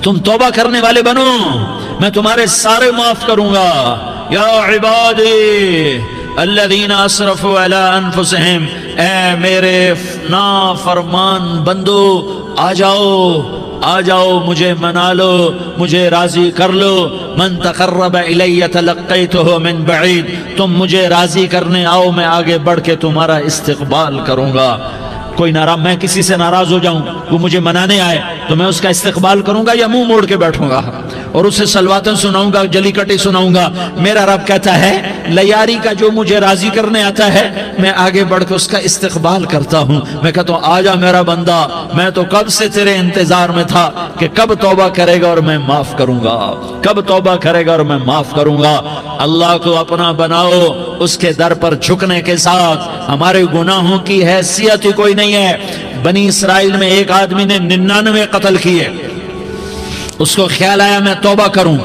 تم توبہ کرنے والے بنو، میں تمہارے سارے معاف کروں گا۔ یا عبادی الذین اسرفوا علی انفسہم، اے میرے نافرمان بندو آ جاؤ مجھے منا لو، مجھے راضی کر لو۔ من تقرب الی تلقیتہ من بعید، تم مجھے راضی کرنے آؤ، میں آگے بڑھ کے تمہارا استقبال کروں گا۔ کوئی ناراض، میں کسی سے ناراض ہو جاؤں، وہ مجھے منانے آئے تو میں اس کا استقبال کروں گا یا منہ موڑ کے بیٹھوں گا اور اسے سلواتیں سناؤں گا، جلی کٹی سناؤں گا؟ میرا رب کہتا ہے لیاری کا جو مجھے راضی کرنے آتا ہے میں آگے بڑھ کے اس کا استقبال کرتا ہوں۔ میں کہتا ہوں آجا میرا بندہ، میں تو کب سے تیرے انتظار میں تھا کہ کب توبہ کرے گا اور میں معاف کروں گا، کب توبہ کرے گا اور میں معاف کروں گا۔ اللہ کو اپنا بناؤ، اس کے در پر جھکنے کے ساتھ ہمارے گناہوں کی حیثیت ہی کوئی نہیں ہے۔ بنی اسرائیل میں ایک آدمی نے 99 قتل کیے، اس کو خیال آیا میں توبہ کروں،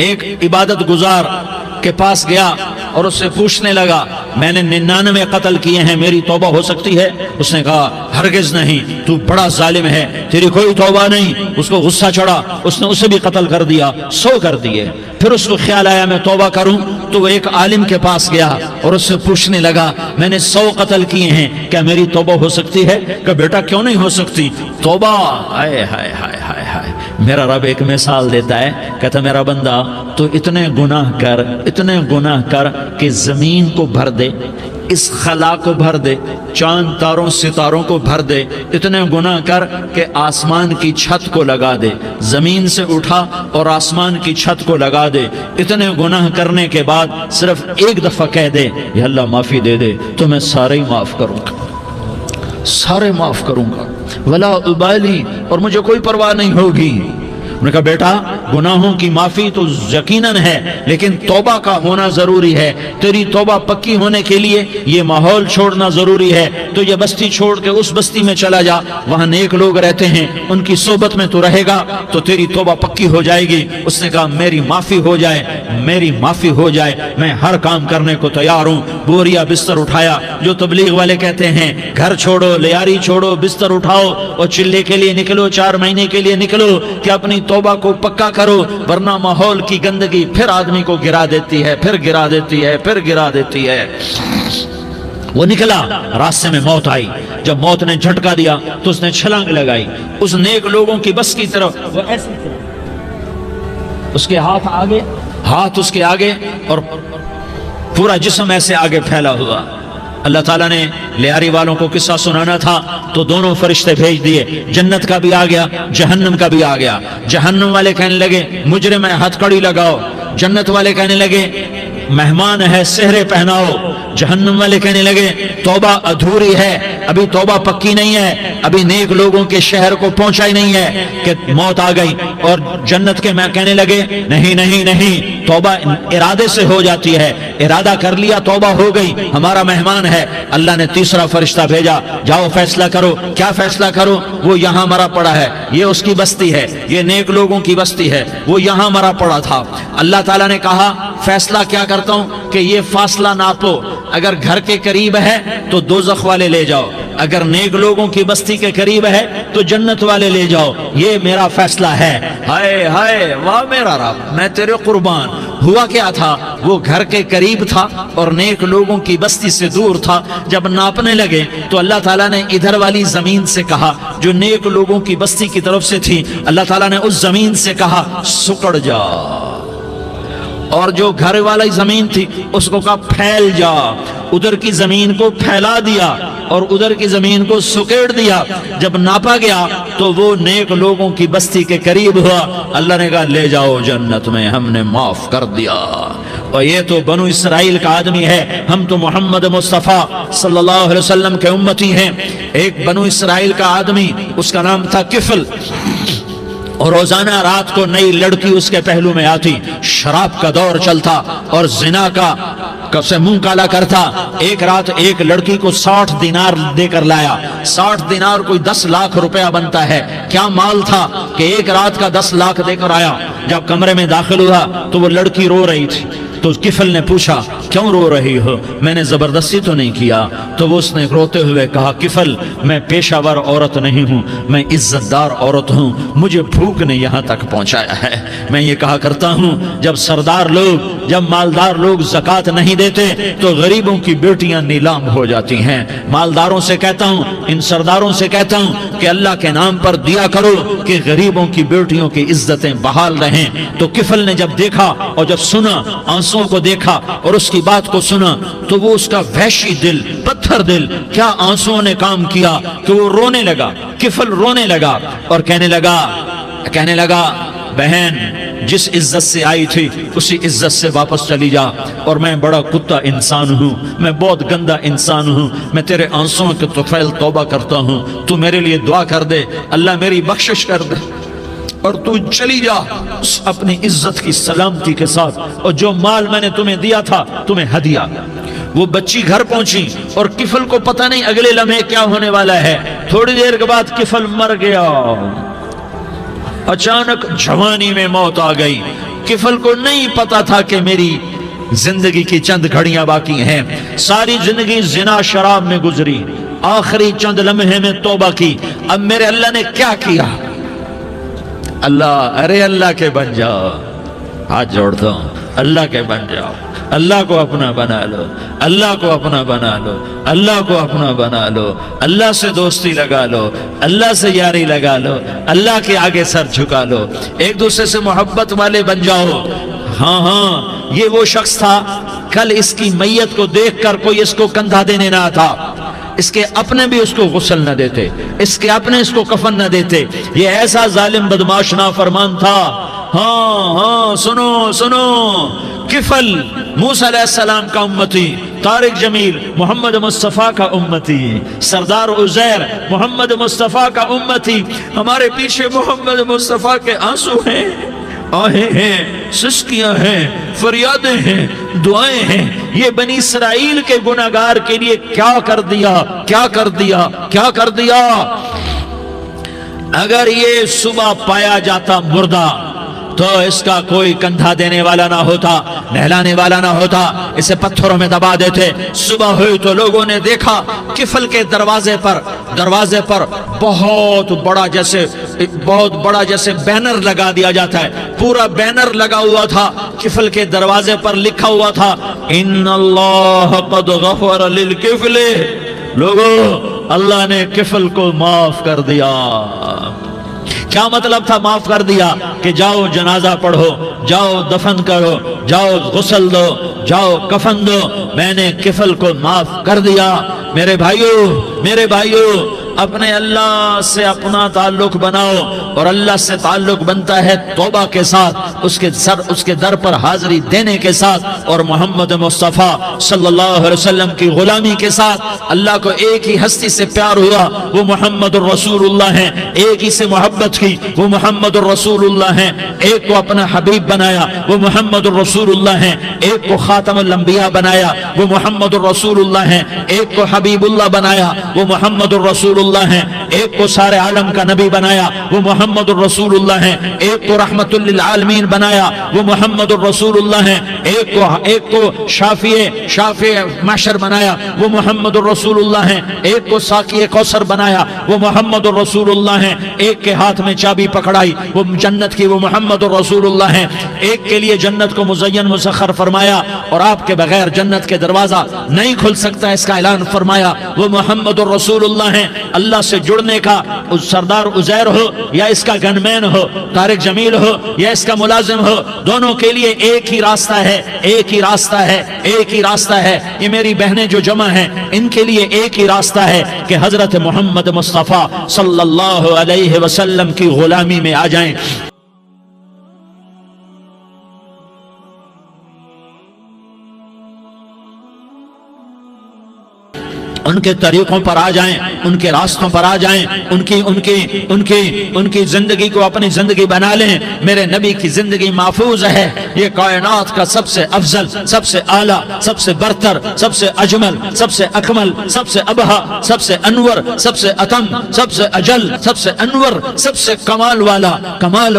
ایک عبادت گزار کے پاس گیا اور اس سے پوچھنے لگا میں نے 99 قتل کیے ہیں، میری توبہ ہو سکتی ہے؟ اس نے کہا ہرگز نہیں، تو بڑا ظالم ہے، تیری کوئی توبہ نہیں۔ اس کو غصہ چڑھا، اس نے اسے بھی قتل کر دیا، 100 کر دیے۔ پھر اس کو خیال آیا میں توبہ کروں تو وہ ایک عالم کے پاس گیا اور اس سے پوچھنے لگا میں نے 100 قتل کیے ہیں، کیا میری توبہ ہو سکتی ہے؟ کہ بیٹا کیوں نہیں ہو سکتی توبہ؟ ہائے ہائے ہائے ہائے ہائے، میرا رب ایک مثال دیتا ہے، کہتا میرا بندہ تو اتنے گناہ کر کہ زمین کو بھر دے، اس خلا کو بھر دے، چاند تاروں ستاروں کو بھر دے، اتنے گناہ کر کہ آسمان کی چھت کو لگا دے، زمین سے اٹھا اور آسمان کی چھت کو لگا دے۔ اتنے گناہ کرنے کے بعد صرف ایک دفعہ کہہ دے یا اللہ معافی دے دے تو میں سارے ہی معاف کروں گا، سارے معاف کروں گا، ولا ابالی، اور مجھے کوئی پرواہ نہیں ہوگی۔ انہوں نے کہا بیٹا گناہوں کی معافی تو یقیناً ہے لیکن توبہ کا ہونا ضروری ہے، تیری توبہ پکی ہونے کے لیے یہ ماحول چھوڑنا ضروری ہے، تو یہ بستی چھوڑ کے اس بستی میں چلا جا، وہاں نیک لوگ رہتے ہیں، ان کی صحبت میں تو رہے گا تو تیری توبہ پکی ہو جائے گی۔ اس نے کہا میری معافی ہو جائے، میری معافی ہو جائے، میں ہر کام کرنے کو تیار ہوں۔ بوریا بستر اٹھایا، جو تبلیغ والے کہتے ہیں گھر چھوڑو، لیاری چھوڑو، بستر اٹھاؤ اور چلے کے لیے نکلو، 4 مہینے کے لیے نکلو کہ اپنی توبہ کو پکا کرو، ورنہ ماحول کی گندگی پھر آدمی کو گرا دیتی ہے، پھر گرا دیتی ہے، پھر گرا دیتی ہے۔ وہ نکلا، راستے میں موت آئی، جب موت نے جھٹکا دیا تو اس نے چھلانگ لگائی اس نیک لوگوں کی بس کی طرف، وہ ایسے اس کے ہاتھ اس کے آگے اور پورا جسم ایسے آگے پھیلا ہوا۔ اللہ تعالیٰ نے لیاری والوں کو قصہ سنانا تھا تو دونوں فرشتے بھیج دیے، جنت کا بھی آ گیا، جہنم کا بھی آ گیا۔ جہنم والے کہنے لگے مجرم ہے ہتھ کڑی لگاؤ، جنت والے کہنے لگے مہمان ہے سہرے پہناؤ۔ جہنم والے کہنے لگے توبہ ادھوری ہے، ابھی توبہ پکی نہیں ہے، ابھی نیک لوگوں کے شہر کو پہنچا ہی نہیں ہے کہ موت آ گئی۔ اور جنت کے میں کہنے لگے نہیں نہیں نہیں، توبہ ارادے سے ہو جاتی ہے، ارادہ کر لیا توبہ ہو گئی، ہمارا مہمان ہے۔ اللہ نے تیسرا فرشتہ بھیجا، جاؤ فیصلہ کرو۔ کیا فیصلہ کرو؟ وہ یہاں مرا پڑا ہے، یہ اس کی بستی ہے، یہ نیک لوگوں کی بستی ہے، وہ یہاں مرا پڑا تھا۔ اللہ تعالیٰ نے کہا فیصلہ کیا کرتا ہوں کہ یہ فاصلہ ناپو، اگر گھر کے قریب ہے تو دوزخ والے لے جاؤ، اگر نیک لوگوں کی بستی کے قریب ہے تو جنت والے لے جاؤ، یہ میرا فیصلہ ہے۔ ہائے ہائے واہ میرا رب، میں تیرے قربان۔ ہوا کیا تھا؟ وہ گھر کے قریب تھا اور نیک لوگوں کی بستی سے دور تھا۔ جب ناپنے لگے تو اللہ تعالیٰ نے ادھر والی زمین سے کہا جو نیک لوگوں کی بستی کی طرف سے تھی، اللہ تعالیٰ نے اس زمین سے کہا سکڑ جا، اور جو گھر والی زمین تھی اس کو کہا پھیل جا۔ ادھر کی زمین کو پھیلا دیا اور ادھر کی زمین کو سکیڑ دیا۔ جب ناپا گیا تو وہ نیک لوگوں کی بستی کے قریب ہوا۔ اللہ نے کہا لے جاؤ جنت میں، ہم نے معاف کر دیا۔ اور یہ تو بنو اسرائیل کا آدمی ہے، ہم تو محمد مصطفیٰ صلی اللہ علیہ وسلم کے امتی ہیں۔ ایک بنو اسرائیل کا آدمی، اس کا نام تھا کفل، اور روزانہ رات کو نئی لڑکی اس کے پہلو میں آتی، شراب کا دور چلتا اور زنا کا سے منہ کالا کرتا۔ ایک رات ایک لڑکی کو 60 دینار دے کر لایا۔ 60 دینار کوئی 10 لاکھ روپیہ بنتا ہے۔ کیا مال تھا کہ ایک رات کا 10 لاکھ دے کر آیا۔ جب کمرے میں داخل ہوا تو وہ لڑکی رو رہی تھی، تو کفل نے پوچھا کیوں رو رہی ہو؟ میں نے زبردستی تو نہیں کیا۔ تو وہ اس نے روتے ہوئے کہا کفل میں پیشہ ور عورت نہیں ہوں، میں عزت دار عورت ہوں، مجھے بھوک نے یہاں تک پہنچایا ہے۔ میں یہ کہا کرتا ہوں جب سردار لوگ، جب مالدار لوگ زکوٰۃ نہیں دیتے تو غریبوں کی بیٹیاں نیلام ہو جاتی ہیں۔ مالداروں سے کہتا ہوں، ان سرداروں سے کہتا ہوں کہ اللہ کے نام پر دیا کرو کہ غریبوں کی بیٹیوں کی عزتیں بحال رہیں۔ تو کفل نے جب دیکھا اور جب سنا، آنسوں کو دیکھا اور اس کی بات کو سنا، تو وہ اس کا وحشی دل، پتھر دل، کیا آنسوں نے کام کیا کہ وہ رونے لگا۔ کفل رونے لگا اور کہنے لگا بہن جس عزت سے آئی تھی اسی عزت سے واپس چلی جا، اور میں بڑا کتا انسان ہوں، میں بہت گندا انسان ہوں، میں تیرے آنسوں کے طفیل توبہ کرتا ہوں، تو میرے لیے دعا کر دے، اللہ میری بخشش کر دے، اور تو چلی جا اپنی عزت کی سلامتی کے ساتھ، اور جو مال میں نے تمہیں دیا تھا تمہیں ہدیہ۔ وہ بچی گھر پہنچی اور کفل کو پتہ نہیں اگلے لمحے کیا ہونے والا ہے۔ تھوڑی دیر کے بعد کفل مر گیا، اچانک جوانی میں موت آ گئی۔ کفل کو نہیں پتا تھا کہ میری زندگی کی چند گھڑیاں باقی ہیں، ساری زندگی زنا شراب میں گزری، آخری چند لمحے میں توبہ کی، اب میرے اللہ نے کیا کیا؟ اللہ کے بن جاؤ، ہاتھ جوڑتا ہوں، اللہ کے بن جاؤ، اللہ کو اپنا بنا لو، اللہ کو اپنا بنا لو، اللہ کو اپنا بنا لو، اللہ سے دوستی لگا لو، اللہ سے یاری لگا لو، اللہ کے آگے سر جھکا لو، ایک دوسرے سے محبت والے بن جاؤ۔ ہاں یہ وہ شخص تھا، کل اس کی میت کو دیکھ کر کوئی اس کو کندھا دینے نہ تھا، اس کے اپنے بھی اس کو غسل نہ دیتے، اس کے اپنے اس کو کفن نہ دیتے، یہ ایسا ظالم بدماش نافرمان تھا۔ ہاں سنو، کفل موسیٰ علیہ السلام کا امتی، طارق جمیل محمد مصطفیٰ کا امتی، سردار عزیر محمد مصطفیٰ کا امتی، ہمارے پیچھے محمد مصطفیٰ کے آنسو ہیں، آہیں ہیں، سسکیاں ہیں، فریادیں ہیں، دعائیں ہیں۔ یہ بنی اسرائیل کے گناہگار کے لیے کیا کر دیا۔ اگر یہ صبح پایا جاتا مردہ تو اس کا کوئی کندھا دینے والا نہ ہوتا، نہلانے والا نہ ہوتا، اسے پتھروں میں دبا دیتے۔ صبح ہوئی تو لوگوں نے دیکھا کفل کے دروازے پر بہت بڑا جیسے بینر لگا دیا جاتا ہے، پورا بینر لگا ہوا تھا، کفل کے دروازے پر لکھا ہوا تھا ان اللہ قد غفر للکفل، لوگو اللہ نے کفل کو معاف کر دیا۔ کیا مطلب تھا معاف کر دیا؟ کہ جاؤ جنازہ پڑھو، جاؤ دفن کرو، جاؤ غسل دو، جاؤ کفن دو، میں نے کفل کو معاف کر دیا۔ میرے بھائیو اپنے اللہ سے اپنا تعلق بناؤ، اور اللہ سے تعلق بنتا ہے توبہ کے ساتھ، اس کے در پر حاضری دینے کے ساتھ، اور محمد مصطفیٰ صلی اللہ علیہ وسلم کی غلامی کے ساتھ۔ اللہ کو ایک ہی ہستی سے پیار ہوا، وہ محمد الرسول اللہ ہیں، ایک ہی سے محبت کی، وہ محمد الرسول اللہ ہیں، ایک کو اپنا حبیب بنایا، وہ محمد الرسول اللہ ہیں، ایک کو خاتم الانبیاء بنایا، وہ محمد الرسول اللہ ہیں، ایک کو حبیب اللہ بنایا، وہ محمد الرسول اللہ ہیں، ایک کو سارے عالم کا نبی بنایا، وہ محمد الرسول اللہ ہیں، ایک کو رحمت للعالمین بنایا، وہ محمد الرسول اللہ ہیں، ایک کو شافع محشر بنایا، وہ محمد الرسول اللہ ہیں، ایک کو ساقی کوثر بنایا، وہ محمد الرسول اللہ ہیں، ایک کے ہاتھ میں چابی پکڑائی وہ جنت کی، وہ محمد الرسول اللہ ہیں، ایک کے لیے جنت کو مزین مسخر فرمایا، اور آپ کے بغیر جنت کے دروازہ نہیں کھل سکتا اس کا اعلان فرمایا، وہ محمد الرسول اللہ ہیں۔ اللہ سے جڑنے کا سردار عزیر ہو یا اس کا گنمین ہو، طارق جمیل ہو یا اس کا ملازم ہو، دونوں کے لیے ایک ہی راستہ ہے۔ یہ میری بہنیں جو جمع ہیں ان کے لیے ایک ہی راستہ ہے کہ حضرت محمد مصطفیٰ صلی اللہ علیہ وسلم کی غلامی میں آ جائیں۔ ان کے طریقوں پر آ جائیں، ان کے راستوں پر آ جائیں، ان کی زندگی کو اپنی زندگی بنا لیں۔ میرے نبی کی زندگی محفوظ ہے۔ یہ کائنات کا سب سے افضل، سب سے اعلیٰ، سب سے برتر، سب سے اجمل، سب سے اکمل، سب سے ابہا، سب سے انور، سب سے اتم، سب سے اجل، سب سے انور، سب سے کمال والا، جمال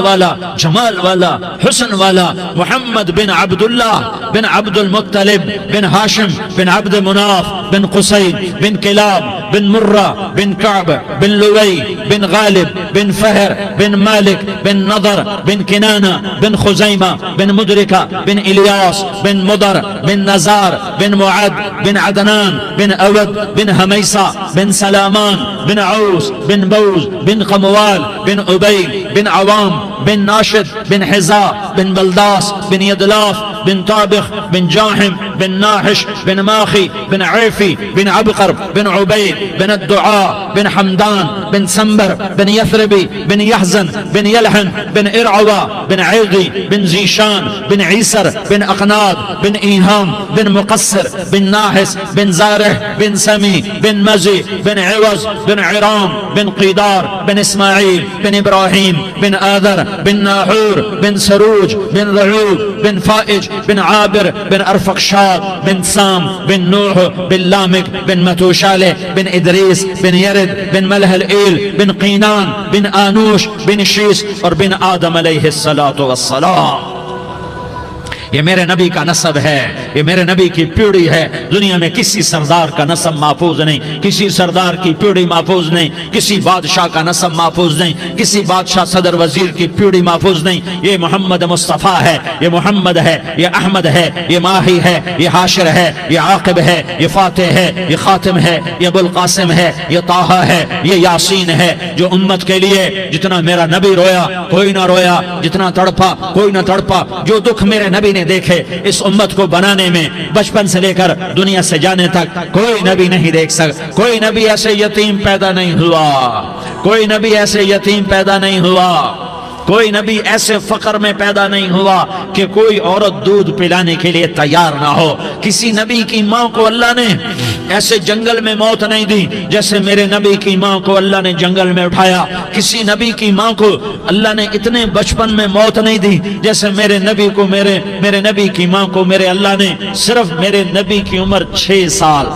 والا، حسن والا محمد بن عبداللہ بن عبد المطلب بن ہاشم بن عبد مناف بن قصی بن کلاب بن مرہ بن کعب بن لوی بن غالب بن فہر بن مالک بن نضر بن کنانہ بن خزیمہ بن مدرکہ بن الیاس بن مدر بن نزار بن معد بن عدنان بن اود بن حمیسہ بن سلامان بن عوس بن بوز بن قموال بن عبید بن عوام بن ناشد بن حزا بن بلداس بن یدلاف بن طابخ بن جاحم بن ناحش بن ماخی بن عیفی بن عبقر بن عبید بن الدعاء بن حمدان بن سنبر بن یثربی بن یحزن بن یلحن بن ارعوا بن عیغی بن زیشان بن عیسر بن اقناد بن ایہام بن مقصر بن ناحس بن زارح بن سمی بن مزی بن عوض بن عرام بن قیدار بن اسماعیل بن ابراہیم بن آذر بن ناحور بن سروج بن رعوب بن فائج بن عابر بن ارفقشاد بن سام بن نوح بن لامک بن متوشالہ بن ادریس بن یرد بن ملح الایل بن قینان بن آنوش بن شیس اور بن آدم علیہ السلام۔ یہ میرے نبی کا نسب ہے، یہ میرے نبی کی پیڑھی ہے۔ دنیا میں کسی سردار کا نسب محفوظ نہیں، کسی سردار کی پیڑھی محفوظ نہیں، کسی بادشاہ کا نسب محفوظ نہیں، کسی بادشاہ صدر وزیر کی پیڑھی محفوظ نہیں۔ یہ محمد مصطفیٰ ہے، یہ محمد ہے، یہ احمد ہے، یہ ماہی ہے، یہ حاشر ہے، یہ عاقب ہے، یہ فاتح ہے، یہ خاتم ہے، یہ ابو القاسم ہے، یہ طٰہٰ ہے، یہ یاسین ہے۔ جو امت کے لیے جتنا میرا نبی رویا کوئی نہ رویا، جتنا تڑپا کوئی نہ تڑپا، جو دکھ میرے نبی نے دیکھے اس امت کو بنانے میں، بچپن سے لے کر دنیا سے جانے تک کوئی نبی نہیں دیکھ سکتا۔ کوئی نبی ایسے یتیم پیدا نہیں ہوا، کوئی نبی ایسے یتیم پیدا نہیں ہوا، کوئی نبی ایسے فقر میں پیدا نہیں ہوا کہ کوئی عورت دودھ پلانے کے لیے تیار نہ ہو۔ کسی نبی کی ماں کو اللہ نے ایسے جنگل میں موت نہیں دی جیسے میرے نبی کی ماں کو اللہ نے جنگل میں اٹھایا۔ کسی نبی کی ماں کو اللہ نے اتنے بچپن میں موت نہیں دی جیسے میرے نبی کو میرے نبی کی ماں کو میرے اللہ نے صرف میرے نبی کی عمر 6 سال،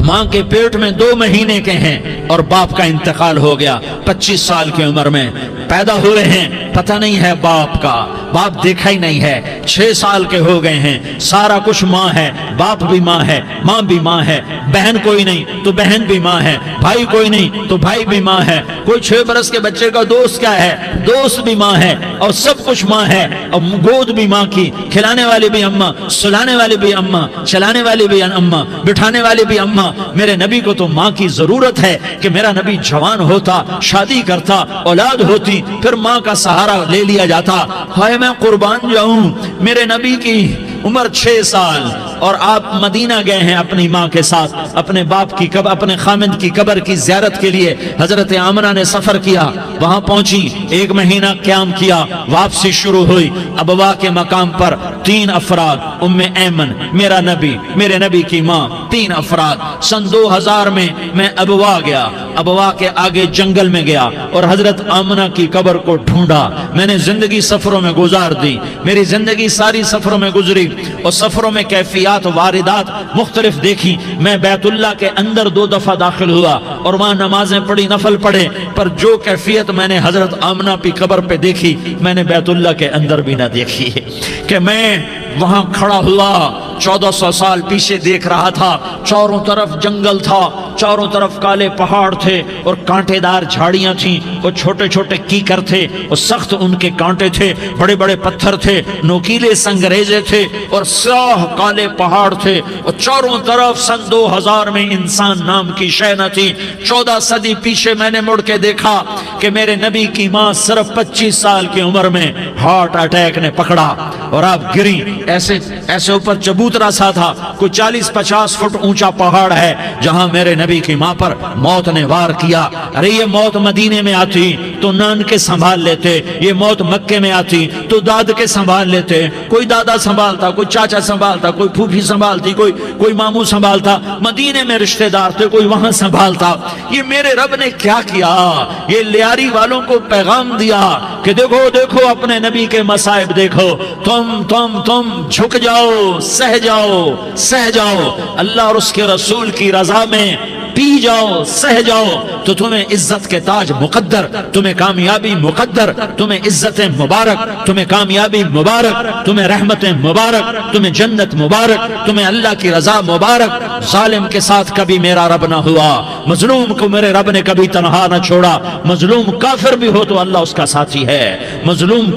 ماں کے پیٹ میں 2 مہینے کے ہیں اور باپ کا انتقال ہو گیا 25 سال کی عمر میں، پیدا ہوئے ہیں پتہ نہیں ہے باپ کا، باپ دیکھا ہی نہیں ہے، 6 سال کے ہو گئے ہیں، سارا کچھ ماں ہے، باپ بھی ماں ہے، ماں بھی ماں ہے، بہن کوئی نہیں تو بہن بھی ماں ہے، بھائی کوئی نہیں تو بھائی بھی ماں ہے، کوئی 6 برس کے بچے کا دوست کیا ہے، دوست بھی ماں ہے، اور سب کچھ ماں ہے، اور گود بھی ماں کی، کھلانے والی بھی اماں، سلانے والی بھی اماں، چلانے والی بھی اماں، بٹھانے والی بھی اماں۔ میرے نبی کو تو ماں کی ضرورت ہے کہ میرا نبی جوان ہوتا، شادی کرتا، اولاد ہوتی، پھر ماں کا سہارا لے لیا جاتا۔ ہائے میں قربان جاؤں، میرے نبی کی عمر 6 سال اور آپ مدینہ گئے ہیں اپنی ماں کے ساتھ، اپنے باپ کی اپنے خامند کی قبر کی زیارت کے لیے حضرت آمنہ نے سفر کیا، وہاں پہنچی، 1 مہینہ قیام کیا، واپسی شروع ہوئی۔ ابوا کے مقام پر 3 افراد، ام ایمن، میرا نبی، میرے نبی کی ماں، 3 افراد۔ سن 2000 میں ابوا گیا، ابوا کے آگے جنگل میں گیا اور حضرت آمنہ کی قبر کو ڈھونڈا۔ میں نے زندگی سفروں میں گزار دی، میری زندگی ساری سفروں میں گزری، اور سفروں میں کیفیات واردات مختلف دیکھی۔ میں بیت اللہ کے اندر 2 دفعہ داخل ہوا اور وہاں نمازیں پڑھی، نفل پڑھے، پر جو کیفیت میں نے حضرت آمنہ کی قبر پہ دیکھی میں نے بیت اللہ کے اندر بھی نہ دیکھی، کہ میں وہاں کھڑا ہوا 1400 سال پیچھے دیکھ رہا تھا، چاروں طرف جنگل تھا، چاروں طرف کالے پہاڑ تھے اور کانٹے دار جھاڑیاں تھیں، اور چھوٹے چھوٹے کیکر تھے اور سخت ان کے کانٹے تھے، بڑے بڑے پتھر تھے، نوکیلے سنگریزے تھے اور سیاہ کالے پہاڑ تھے، اور چاروں طرف سن 2000 میں انسان نام کی شے نہ تھی۔ 14 صدی پیچھے میں نے مڑ کے دیکھا کہ میرے نبی کی ماں صرف 25 سال کی عمر میں ہارٹ اٹیک نے پکڑا اور آپ گری ایسے ایسے اوپر چبوترا سا تھا، کوئی 40-50 فٹ اونچا پہاڑ ہے جہاں میرے نبی کی ماں پر موت نے وار کیا۔ ارے یہ موت مدینے میں آتی تو نان کے سنبھال لیتے، یہ موت مکے میں آتی تو داد کے سنبھال لیتے، کوئی دادا سنبھالتا، کوئی چاچا سنبھالتا، کوئی پھوپھی سنبھالتی، کوئی ماموں سنبھالتا، مدینے میں رشتہ دار تھے کوئی وہاں سنبھالتا۔ یہ میرے رب نے کیا کیا؟ یہ لیاری والوں کو پیغام دیا کہ دیکھو دیکھو اپنے نبی کے مصائب دیکھو، تم جھک جاؤ، سہ جاؤ، اللہ اور اس کے رسول کی رضا میں پی جاؤ، سہ جاؤ، تو تمہیں عزت کے تاج مقدر، تمہیں کامیابی مقدر، تمہیں عزت مبارک، تمہیں کامیابی مبارک، تمہیں رحمت مبارک، تمہیں جنت مبارک، تمہیں اللہ کی رضا مبارک۔ ظالم کے ساتھ کبھی میرا رب نہ ہوا، مظلوم کو میرے رب نے کبھی تنہا نہ چھوڑا، مظلوم کافر بھی ہو تو اللہ اس کا ساتھی ہے، مظلوم